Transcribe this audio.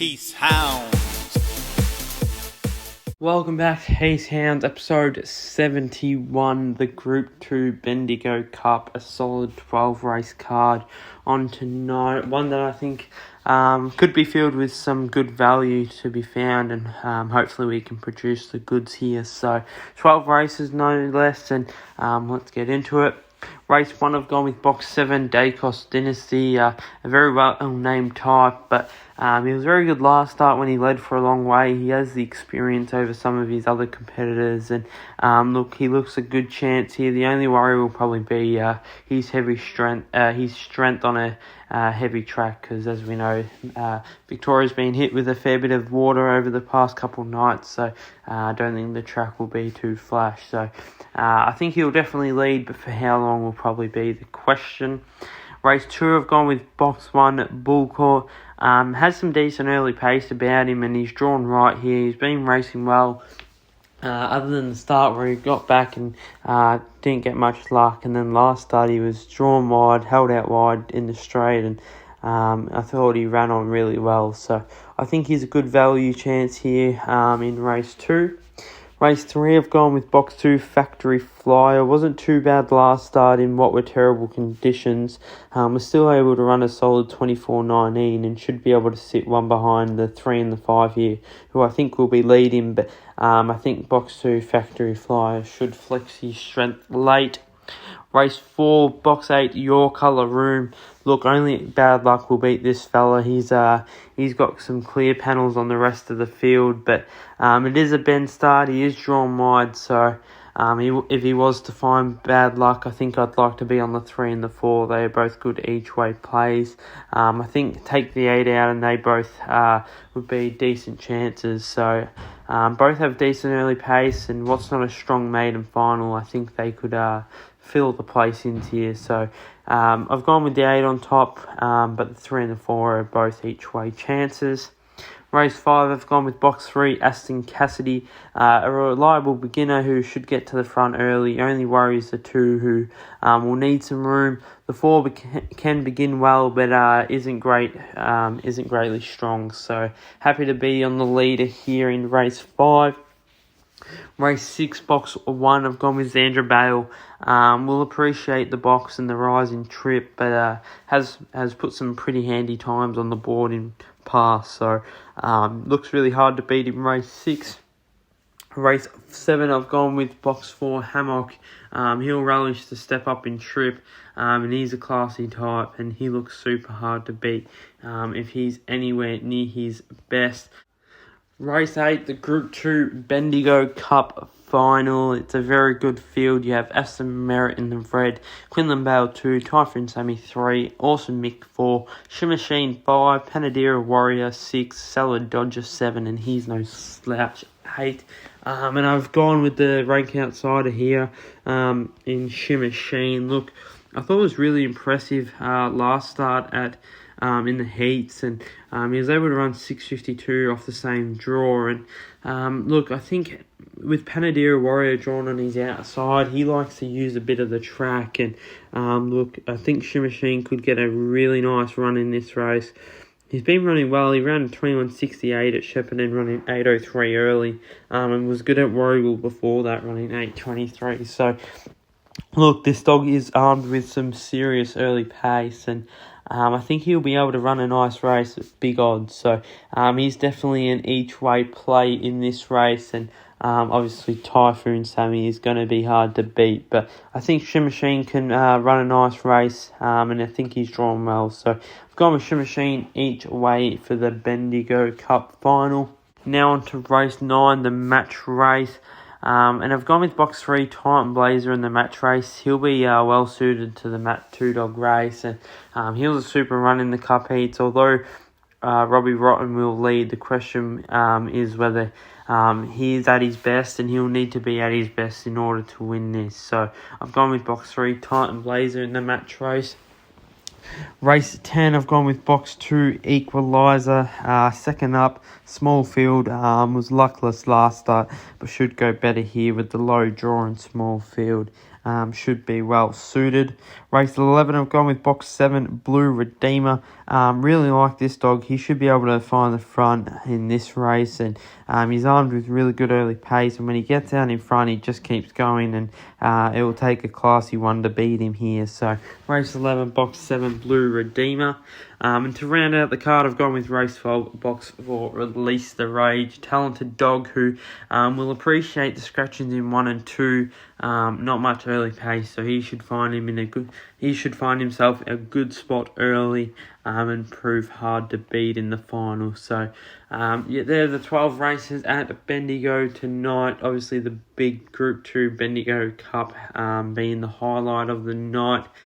Heath, Hounds. Welcome back, Heath, Hounds, episode 71, the Group 2 Bendigo Cup, a solid 12 race card on tonight, one that I think could be filled with some good value to be found, and hopefully we can produce the goods here. So 12 races, no less, and let's get into it. Race 1, I've gone with box 7, Dacos Dynasty, a very well-named type, but he was very good last start when he led for a long way. He has the experience over some of his other competitors, and he looks a good chance here. The only worry will probably be his strength on a heavy track, because as we know, Victoria's been hit with a fair bit of water over the past couple of nights, so I don't think the track will be too flash. So I think he'll definitely lead, but for how long will probably be the question. Race 2, I've gone with box 1, Bullcourt. Has some decent early pace about him, and he's drawn right here. He's been racing well, other than the start where he got back and didn't get much luck. And then last start he was drawn wide, held out wide in the straight, and I thought he ran on really well. So I think he's a good value chance here in race 2. Race 3, I've gone with box 2, Factory Flyer. Wasn't too bad last start in what were terrible conditions. Was still able to run a solid 24.19 and should be able to sit one behind the 3 and the 5 here, who I think will be leading. But I think box 2, Factory Flyer, should flex his strength late. Race 4, box 8, Your Colour Room. Look, only bad luck will beat this fella. He's got some clear panels on the rest of the field, but it is a bend start. He is drawn wide, so if he was to find bad luck, I think I'd like to be on the 3 and the 4. They are both good each way plays. I think take the 8 out, and they both would be decent chances. So both have decent early pace, and what's not a strong maiden final, I think they could fill the placings here. So I've gone with the 8 on top, but the 3 and the 4 are both each way chances. Race 5, I've gone with box 3, Aston Cassidy, a reliable beginner who should get to the front early. Only worries the 2 who will need some room. The 4 can begin well, but isn't greatly strong. So happy to be on the leader here in race 5. Race 6, box 1, I've gone with Xandra Bale. Will appreciate the box and the rising trip, but has put some pretty handy times on the board in past. So looks really hard to beat in race 6. Race 7, I've gone with box 4, Hammock. He'll relish to step up in trip, and he's a classy type, and he looks super hard to beat if he's anywhere near his best. Race 8, the Group 2 Bendigo Cup final. It's a very good field. You have Aston Merritt in the red, Quinlan Bale 2, Typhoon Sammy 3, Awesome Mick 4, Shimashine 5, Panadera Warrior 6, Salad Dodger 7, and he's no slouch 8. And I've gone with the rank outsider here in Shimashine. Look, I thought it was really impressive last start at in the heats, and he was able to run 6:52 off the same draw. And look, I think with Panadera Warrior drawn on his outside, he likes to use a bit of the track. And look, I think Shimashine could get a really nice run in this race. He's been running well. He ran 21.68 at Shepparton, running 8.03 early, and was good at Warrigal before that, running 8.23. So look, this dog is armed with some serious early pace, and I think he'll be able to run a nice race at big odds. So he's definitely an each-way play in this race, and obviously Typhoon Sammy is going to be hard to beat. But I think Shimashine can run a nice race, and I think he's drawn well. So I've gone with Shimashine each way for the Bendigo Cup final. Now on to race 9, the match race. And I've gone with box 3, Titan Blazer in the match race. He'll be well suited to the Mat 2-dog race, and he was a super run in the Cup heats. Although Robbie Rotten will lead, the question is whether he is at his best, and he'll need to be at his best in order to win this. So I've gone with box 3, Titan Blazer in the match race. Race 10, I've gone with box 2, Equalizer. Second up, small field. Was luckless last start, but should go better here with the low draw and small field. should be well suited. Race 11, I've gone with box 7, Blue Redeemer. Really like this dog. He should be able to find the front in this race, and he's armed with really good early pace, and when he gets out in front, he just keeps going, and it will take a classy one to beat him here. So race 11, box 7, Blue Redeemer. And to round out the card, I've gone with race 12, box 4, Release the Rage. Talented dog who will appreciate the scratchings in 1 and 2. Not much early pace, so he should find himself a good spot early, and prove hard to beat in the final. So they're the 12 races at Bendigo tonight. Obviously the big Group 2 Bendigo Cup being the highlight of the night.